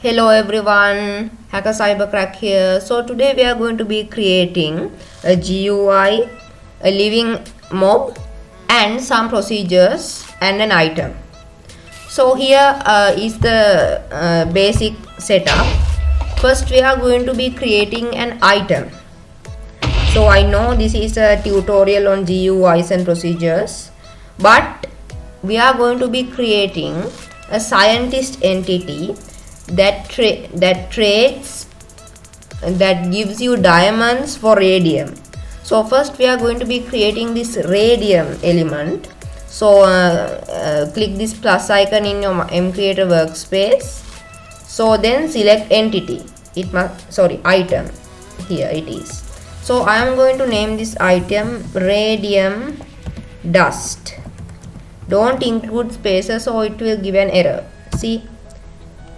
Hello everyone, Hacker Cybercrack here. So today we are going to be creating a GUI, a living mob and some procedures and an item. So here is the basic setup. First we are going to be creating an item. So I know this is a tutorial on GUIs and procedures, but we are going to be creating a scientist entity that gives you diamonds for radium. So first we are going to be creating this radium element. So click this plus icon in your MCreator workspace. So then select entity. Item. Here it is. So I am going to name this item radium dust. Don't include spaces or it will give an error. See,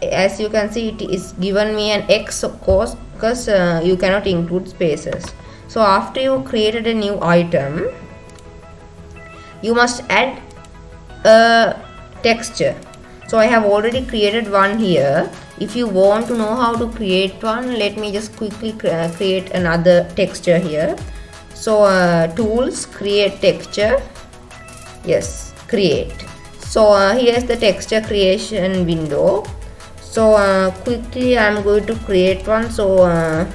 as you can see, it is given me an X because you cannot include spaces. So after you created a new item, you must add a texture. So I have already created one here. If you want to know how to create one, let me just quickly create another texture here. So tools, create texture. Yes, create. So here's the texture creation window. So quickly I'm going to create one. So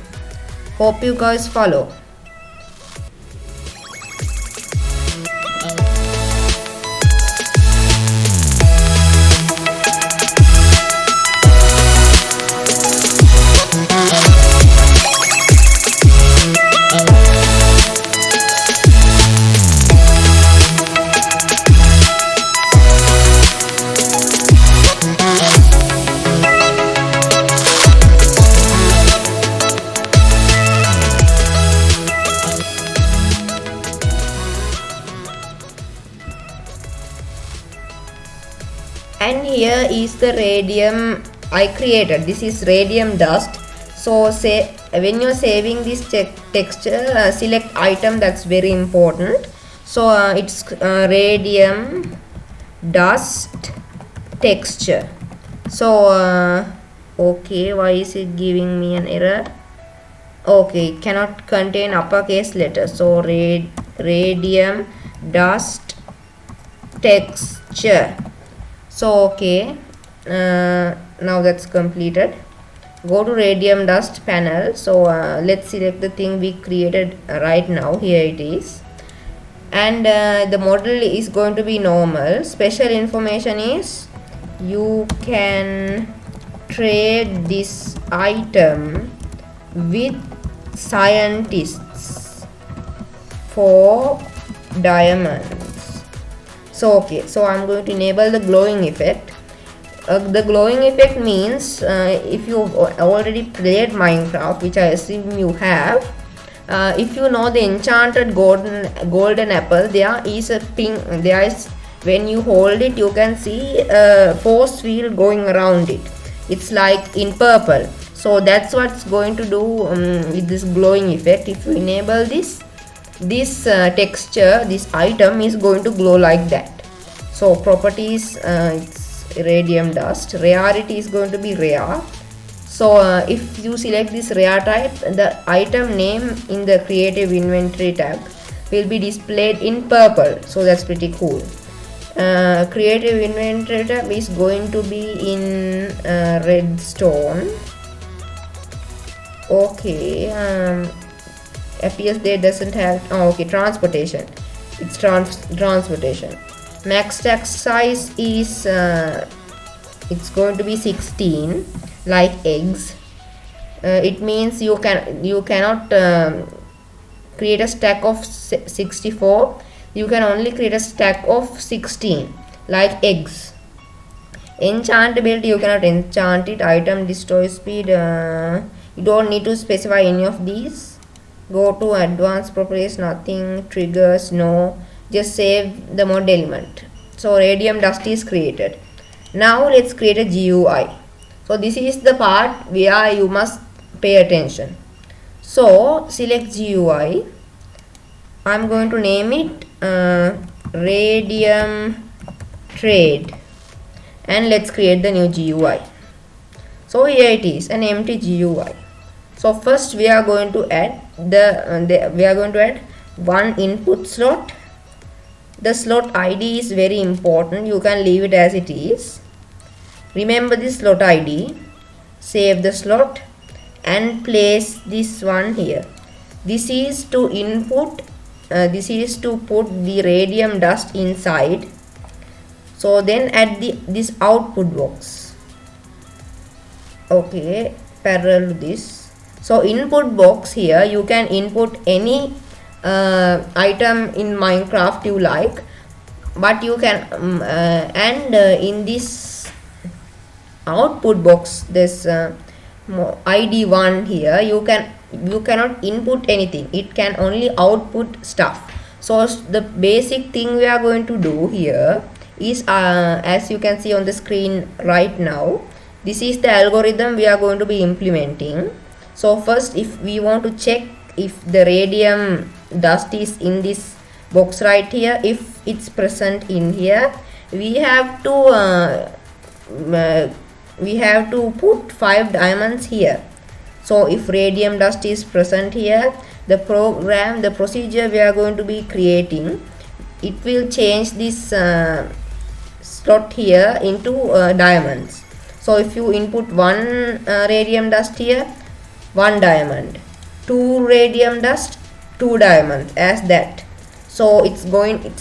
hope you guys follow. And here is the radium I created. This is radium dust. So say when you're saving this texture, select item. That's very important. So it's radium dust texture. So okay, why is it giving me an error? Okay, it cannot contain uppercase letters. So radium dust texture. So okay, now that's completed. Go to radium dust panel. So let's select the thing we created right now. Here it is, and the model is going to be normal. Special information is you can trade this item with scientists for diamonds. So okay, so I'm going to enable the glowing effect. The glowing effect means if you've already played Minecraft, which I assume you have, if you know the enchanted golden apple, there is a ping. There is, when you hold it, you can see a force field going around it. It's like in purple. So that's what's going to do with this glowing effect. If you enable this texture, this item is going to glow like that. So properties, it's radium dust. Rarity is going to be rare. So if you select this rare type, the item name in the creative inventory tag will be displayed in purple. So that's pretty cool. Creative inventory tab is going to be in redstone. Okay, appears there doesn't have, okay, transportation. It's transportation. Max stack size is it's going to be 16, like eggs. It means you cannot create a stack of 64. You can only create a stack of 16, like eggs. Enchantability, you cannot enchant it. Item destroy speed, you don't need to specify any of these. Go to advanced properties, nothing. Triggers, no. Just save the mod element. So radium dust is created. Now let's create a GUI. So this is the part where you must pay attention. So select GUI. I'm going to name it radium trade, and let's create the new GUI. So here it is, an empty GUI. So first we are going to add one input slot. The slot ID is very important. You can leave it as it is. Remember this slot ID. Save the slot and place this one here. This is to input. This is to put the radium dust inside. So then add this output box. Okay, parallel to this. So input box here, you can input any item in Minecraft you like, but you can in this output box, this ID1 here, you cannot input anything. It can only output stuff. So the basic thing we are going to do here is as you can see on the screen right now, this is the algorithm we are going to be implementing. So first, if we want to check if the radium dust is in this box right here, if it's present in here, we have to put 5 diamonds here. So if radium dust is present here, the procedure we are going to be creating, it will change this slot here into diamonds. So if you input 1 radium dust here, 1 diamond, 2 radium dust, 2 diamonds, as that. So it's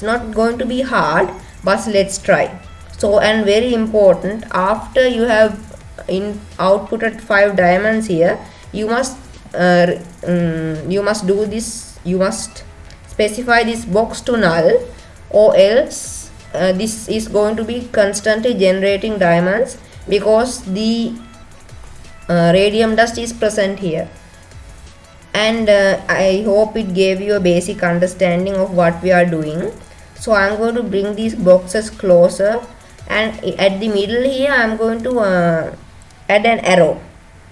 not going to be hard, but let's try. So, and very important, after you have outputted 5 diamonds here, you must do this. You must specify this box to null, or else this is going to be constantly generating diamonds, because the radium dust is present here. And I hope it gave you a basic understanding of what we are doing. So I'm going to bring these boxes closer, and at the middle here I'm going to add an arrow.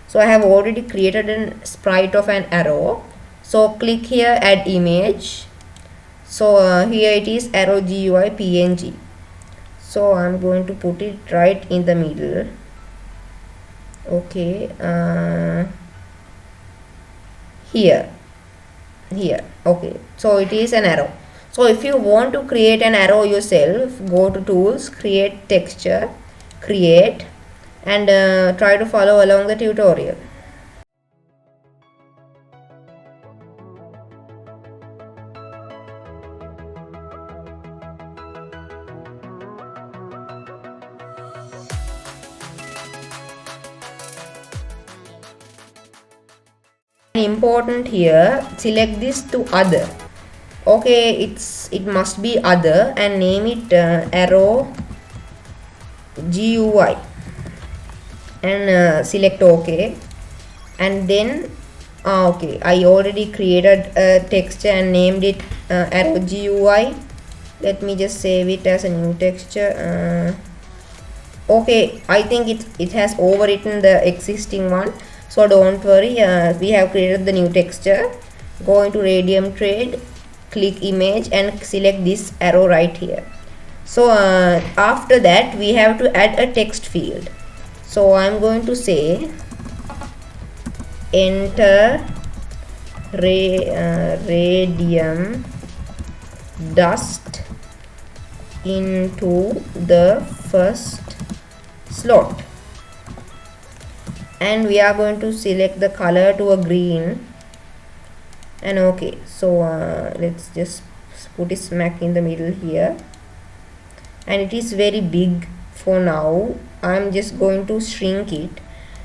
So I have already created a sprite of an arrow. So click here, add image. So here it is, arrow GUI PNG. So I'm going to put it right in the middle. Okay, here. Okay, so it is an arrow. So if you want to create an arrow yourself, go to tools, create texture, create, and try to follow along the tutorial. Important here, select this to other. Okay, it must be other, and name it arrow GUI, and select OK. And then okay, I already created a texture and named it arrow GUI. Let me just save it as a new texture. Okay, I think it has overwritten the existing one. So don't worry, we have created the new texture. Go into radium trade, click image, and select this arrow right here. So after that we have to add a text field. So I'm going to say enter radium dust into the first slot, and we are going to select the color to a green, and okay. So let's just put it smack in the middle here, and it is very big for now. I'm just going to shrink it.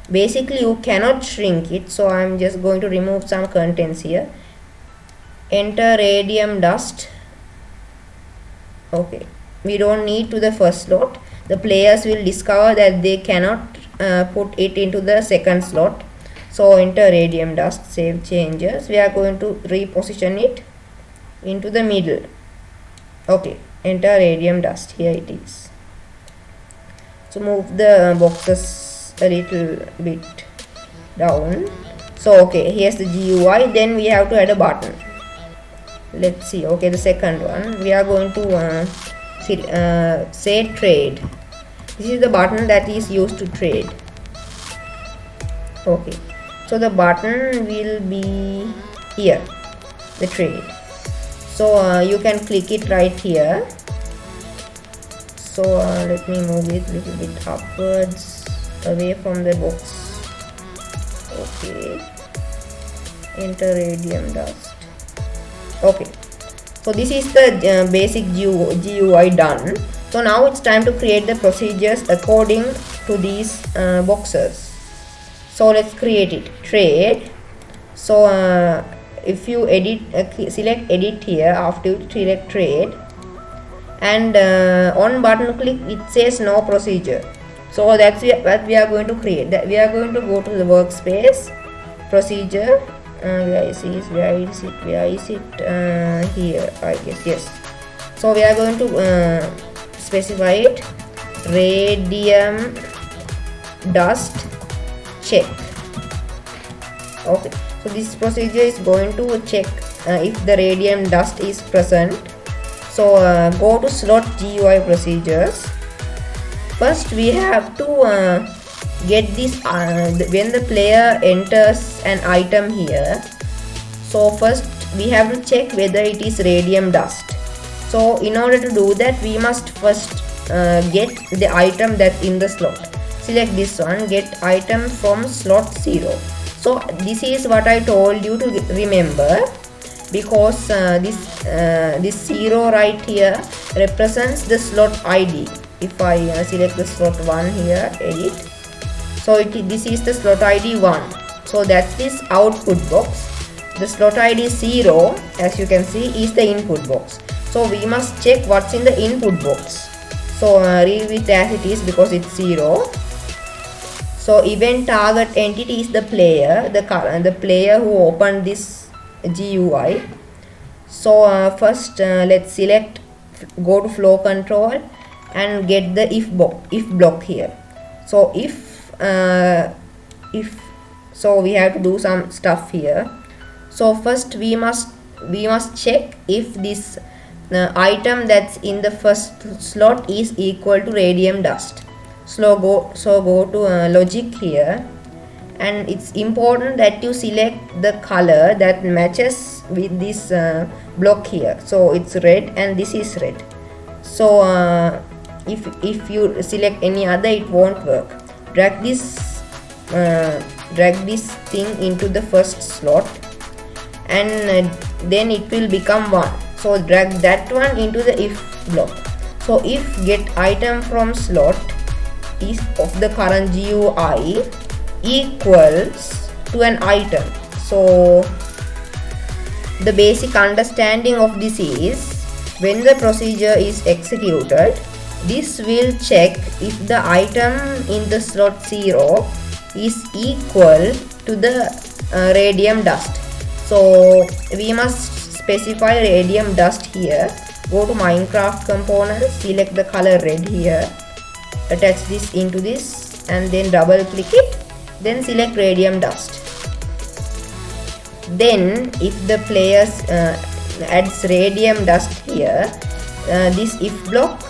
Basically you cannot shrink it, so I'm just going to remove some contents here. Enter radium dust. Okay, we don't need to the first slot. The players will discover that they cannot put it into the second slot. So enter radium dust, save changes. We are going to reposition it into the middle. Okay, enter radium dust, here it is. So move the boxes a little bit down. So okay, here's the GUI. Then we have to add a button. Let's see. Okay, the second one, we are going to say trade. This is the button that is used to trade. Okay, so the button will be here, the trade. So you can click it right here. So let me move it a little bit upwards, away from the box. Okay, enter radium dust. Okay, so this is the basic GUI done. So now it's time to create the procedures according to these boxes. So let's create it. Trade. So if you edit, select edit here after you select trade, and on button click it says no procedure. So that's what we are going to create. That we are going to go to the workspace, procedure. Where is it? Here, I guess. Yes. So we are going to specify it. Radium dust check. Okay. So this procedure is going to check if the radium dust is present. So go to slot GUI procedures. First we have to get this when the player enters an item here. So first we have to check whether it is radium dust. So in order to do that, we must first get the item that's in the slot. Select this one, get item from slot 0. So this is what I told you to remember, because this 0 right here represents the slot ID. If I select the slot 1 here, edit. So this is the slot ID 1. So that's this output box. The slot ID 0, as you can see, is the input box. So we must check what's in the input box. So leave it as it is because it's 0. So event target entity is the player, the player who opened this GUI. So first let's select, go to flow control and get the if block here. So so we have to do some stuff here. So first we must check if this item that's in the first slot is equal to radium dust. So go to logic here, and it's important that you select the color that matches with this block here. So it's red and this is red. So if you select any other, it won't work. Drag this thing into the first slot, and then it will become 1. So drag that one into the if block. So if get item from slot is of the current GUI equals to an item. So the basic understanding of this is, when the procedure is executed, this will check if the item in the slot 0 is equal to the radium dust. So we must specify radium dust here. Go to Minecraft components, select the color red here, attach this into this, and then double click it, then select radium dust. Then if the player adds radium dust here, this if block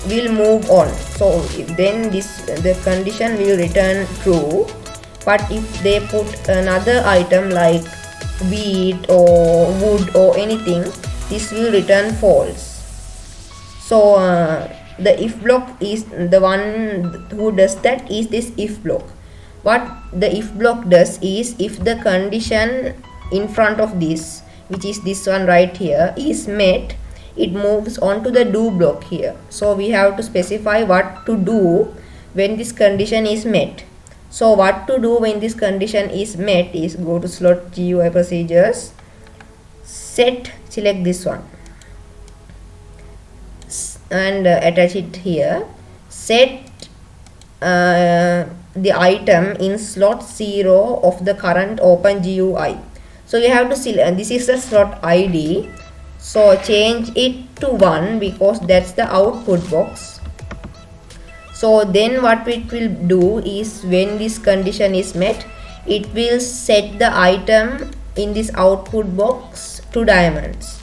will move on. So then the condition will return true. But if they put another item like wheat or wood or anything, this will return false. So the if block is the one who does that, is this if block. What the if block does is, if the condition in front of this, which is this one right here, is met, it moves on to the do block here. So we have to specify what to do when this condition is met. So what to do when this condition is met is, go to slot GUI procedures, set, select this one, and attach it here. Set the item in slot 0 of the current open GUI. So you have to select, this is the slot ID, so change it to 1 because that's the output box. So then what it will do is, when this condition is met, it will set the item in this output box to diamonds.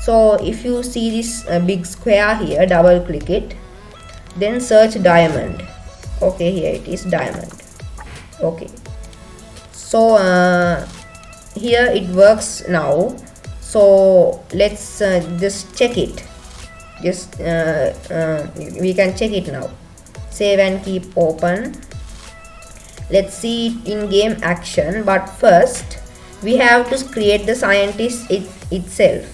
So if you see this big square here, double click it, then search diamond. Okay, here it is, diamond. Okay, So here it works now. So let's just check it. Just we can check it now. Save and keep open. Let's see it in game action, but first we have to create the scientist itself.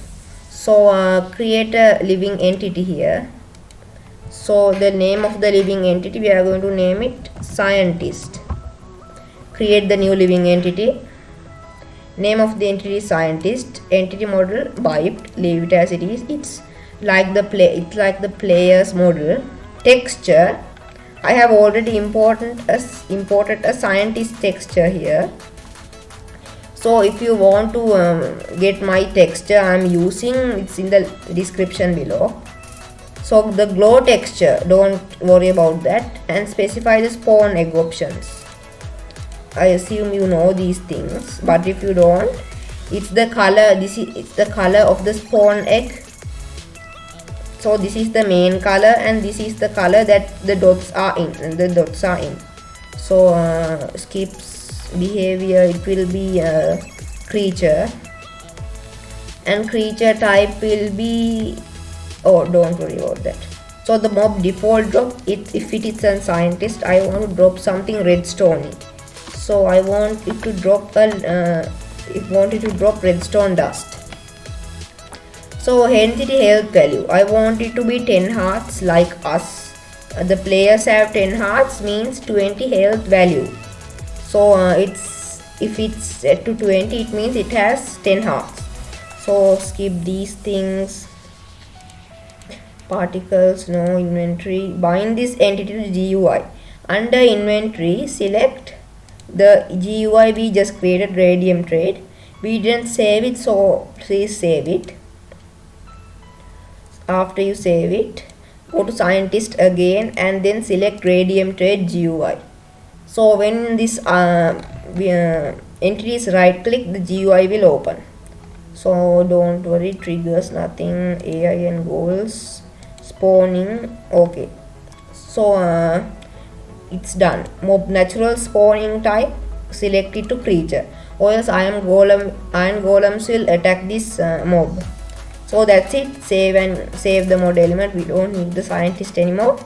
So create a living entity here. So the name of the living entity, we are going to name it scientist. Create the new living entity. Name of the entity is scientist. Entity model byte, leave it as it is. It's like the player's model. Texture, I have already imported a scientist texture here. So if you want to get my texture, I am using, it's in the description below. So the glow texture, don't worry about that, and specify the spawn egg options. I assume you know these things, but if you don't, it's the color. It's the color of the spawn egg. So this is the main color, and this is the color that the dots are in. So skips behavior, it will be creature, and creature type will be, oh, don't worry about that. So the mob default drop, if it is a scientist, I want to drop something redstone. So I want it to drop redstone dust. So entity health value, I want it to be 10 hearts like us. The players have 10 hearts, means 20 health value. So if it's set to 20, it means it has 10 hearts. So skip these things. Particles, no inventory. Bind this entity to GUI. Under inventory, select the GUI we just created, radium trade. We didn't save it, so please save it. After you save it, go to scientist again and then select radium trade GUI. So when this entity is right click, the GUI will open. So don't worry, triggers nothing, AI and goals, spawning, okay. So it's done. Mob natural spawning type, select it to creature, or else iron golems will attack this mob. So that's it. Save the mod element. We don't need the scientist anymore.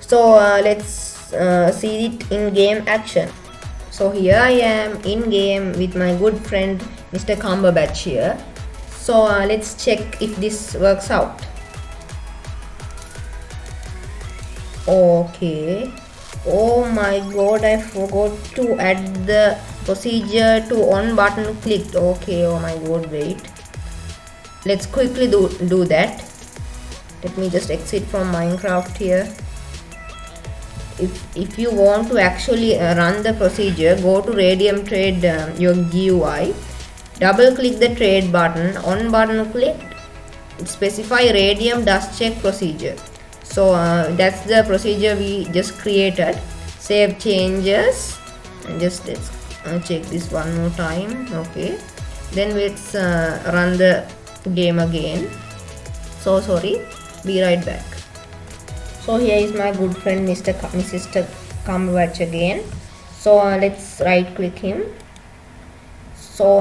So let's see it in game action. So here I am in game with my good friend Mr. Cumberbatch here. So let's check if this works out. Okay. Oh my god, I forgot to add the procedure to on button clicked. Okay, oh my god, wait. Let's quickly do that. Let me just exit from Minecraft here. If you want to actually run the procedure, go to radium trade, your GUI, double click the trade button, on button click, specify radium dust check procedure. So that's the procedure we just created. Save changes, and just let's check this one more time. Okay, then let's run the game again. So sorry, be right back. So here is my good friend Mr. Cumberbatch again. So let's right click him. So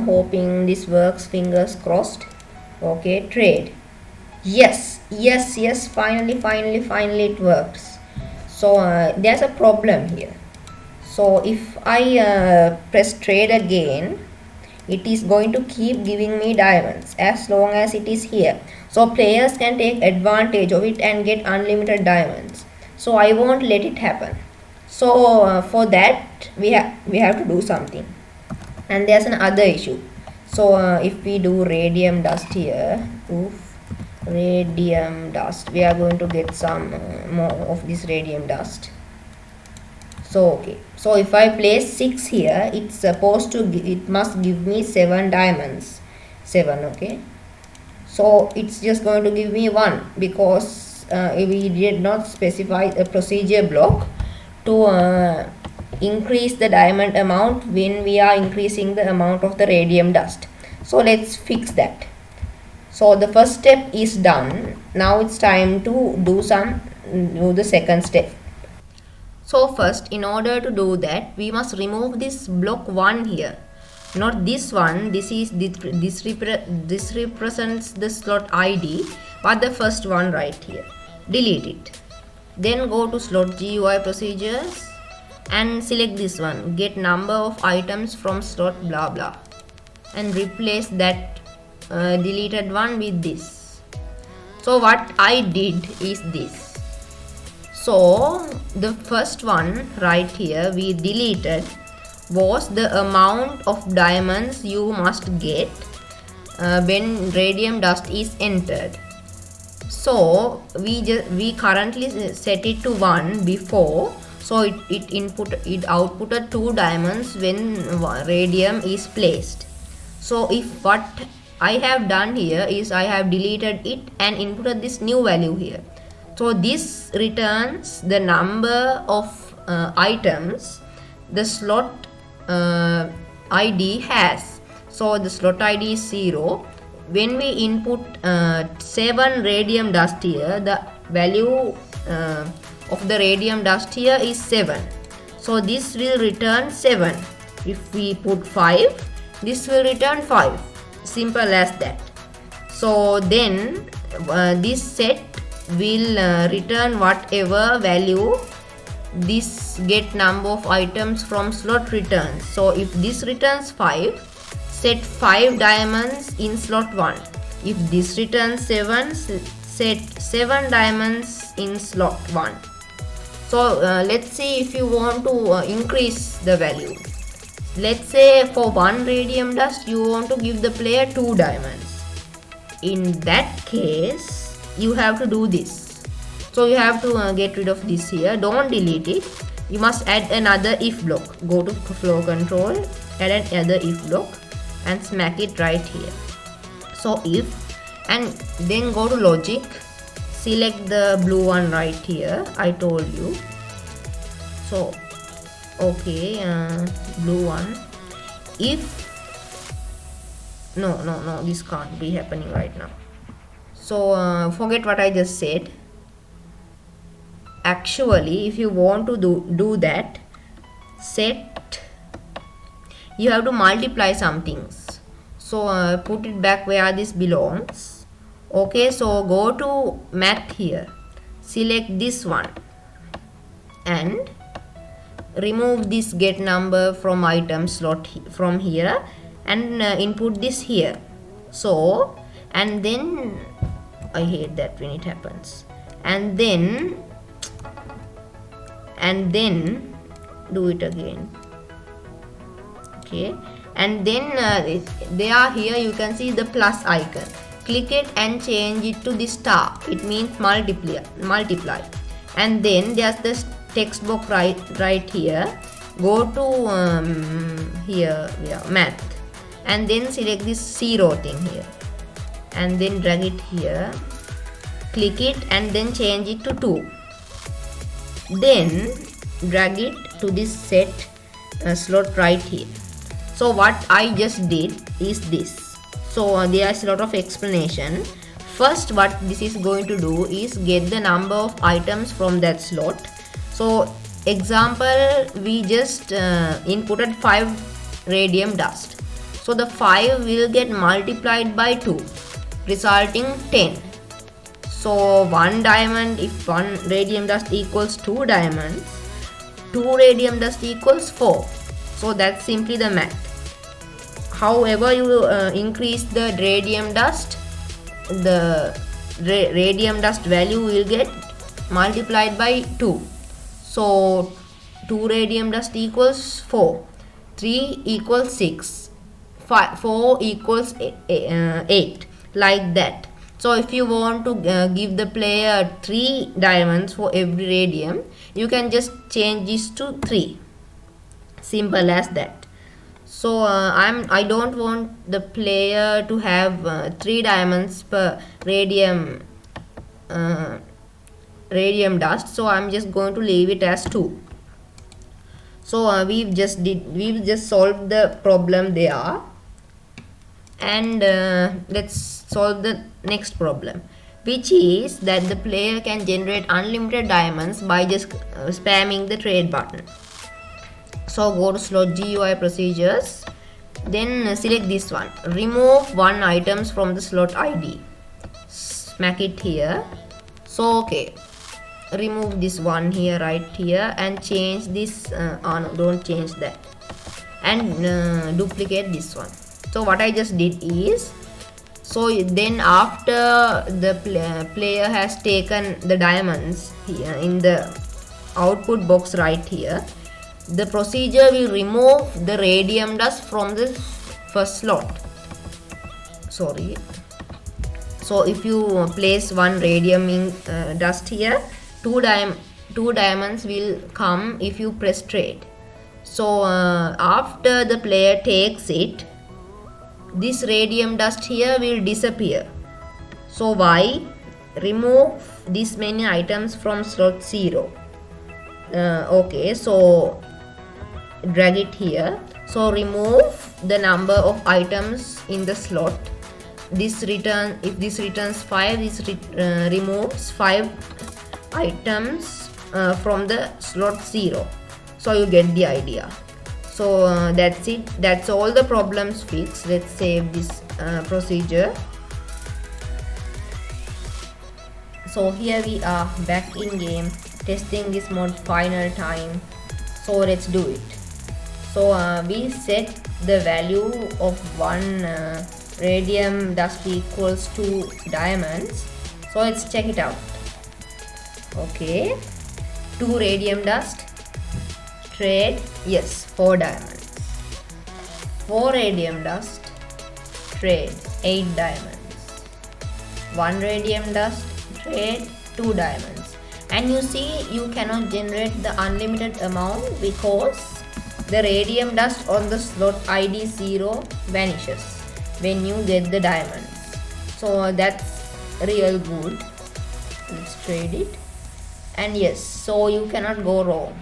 hoping this works, fingers crossed. Okay, trade. Yes, finally it works. So there's a problem here. So if I press trade again, it is going to keep giving me diamonds as long as it is here. So players can take advantage of it and get unlimited diamonds. So I won't let it happen. So for that we have to do something. And there's another issue. So if we do radium dust here, radium dust, we are going to get some more of this radium dust. So okay, so if I place 6 here, it's supposed to it must give me 7 diamonds. 7, okay. So it's just going to give me 1 because we did not specify a procedure block to increase the diamond amount when we are increasing the amount of the radium dust. So let's fix that. So the first step is done. Now it's time to do the second step. So first, in order to do that, we must remove this block 1 here, not this one. This represents the slot ID, but the first one right here. Delete it. Then go to slot GUI procedures and select this one, get number of items from slot blah blah, and replace that deleted one with this. So what I did is this. So the first one right here we deleted was the amount of diamonds you must get when radium dust is entered. So we currently set it to 1 before, so it outputted 2 diamonds when radium is placed. So if what I have done here is I have deleted it and inputted this new value here. So this returns the number of items the slot ID has. So the slot ID is 0. When we input 7 radium dust here, the value of the radium dust here is 7. So this will return 7. If we put 5, this will return 5. Simple as that. So then this set will return whatever value this get number of items from slot returns. So if this returns 5, set 5 diamonds in slot 1. If this returns 7, set 7 diamonds in slot 1. So let's see if you want to increase the value. Let's say for 1 radium dust you want to give the player 2 diamonds. In that case you have to do this. So you have to get rid of this here. Don't delete it. You must add another if block. Go to flow control, add another if block and smack it right here. So if, and then go to logic, select the blue one right here. I told you. So okay, blue one. If no, this can't be happening right now. So forget what I just said. Actually, if you want to do that, set, you have to multiply some things. So put it back where this belongs. Okay, so go to math here, select this one and remove this get number from item slot from here and input this here. So, and then I hate that when it happens, and then do it again. Okay, and then they are here. You can see the plus icon. Click it and change it to the star. It means multiply. And then there's this text box right here. Go to here, math, and then select this 0 thing here, and then drag it here. Click it and then change it to 2. Then drag it to this set slot right here. So what I just did is this. So there's a lot of explanation. First, what this is going to do is get the number of items from that slot. So example, we just inputted 5 radium dust. So the 5 will get multiplied by 2, resulting 10. So 1 diamond, if 1 radium dust equals 2 diamonds, 2 radium dust equals 4. So that's simply the math. However you increase the radium dust, the radium dust value will get multiplied by 2. So 2 radium dust equals 4, 3 equals 6, 4 equals 8, like that. So if you want to give the player 3 diamonds for every radium, you can just change this to 3. Simple as that. So I don't want the player to have 3 diamonds per radium dust, so I'm just going to leave it as 2. So we've just solved the problem there, and let's solve the next problem. which is that the player can generate unlimited diamonds by just spamming the trade button. So go to slot GUI procedures, then select this one, remove one items from the slot ID, smack it here. So okay, remove this one here, right here, and change this no, don't change that, and duplicate this one. So what I just did is, so then after the player has taken the diamonds here in the output box right here, the procedure will remove the radium dust from the first slot. Sorry. So if you place one radium dust here, two diamonds will come if you press trade. So after the player takes it, this radium dust here will disappear. So why? Remove this many items from slot 0. Okay, so drag it here. So remove the number of items in the slot. This return, if this returns 5, this removes 5 items from the slot 0. So you get the idea. So that's it, that's all the problems fixed. Let's save this procedure. So here we are back in game, testing this mod final time. So let's do it. So we set the value of one radium dust equals 2 diamonds. So let's check it out. Okay, 2 radium dust, trade, yes, 4 diamonds. 4 radium dust, trade, 8 diamonds. 1 radium dust, trade, 2 diamonds. And you see, you cannot generate the unlimited amount because the radium dust on the slot ID 0 vanishes when you get the diamonds. So that's real good. Let's trade it. And yes, so you cannot go wrong.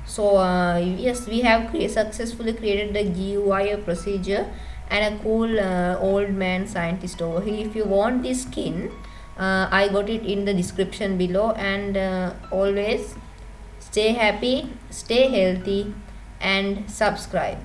So yes, we have successfully created the GUI procedure and a cool old man scientist over here. If you want this skin, I got it in the description below. And always stay happy, stay healthy, and subscribe.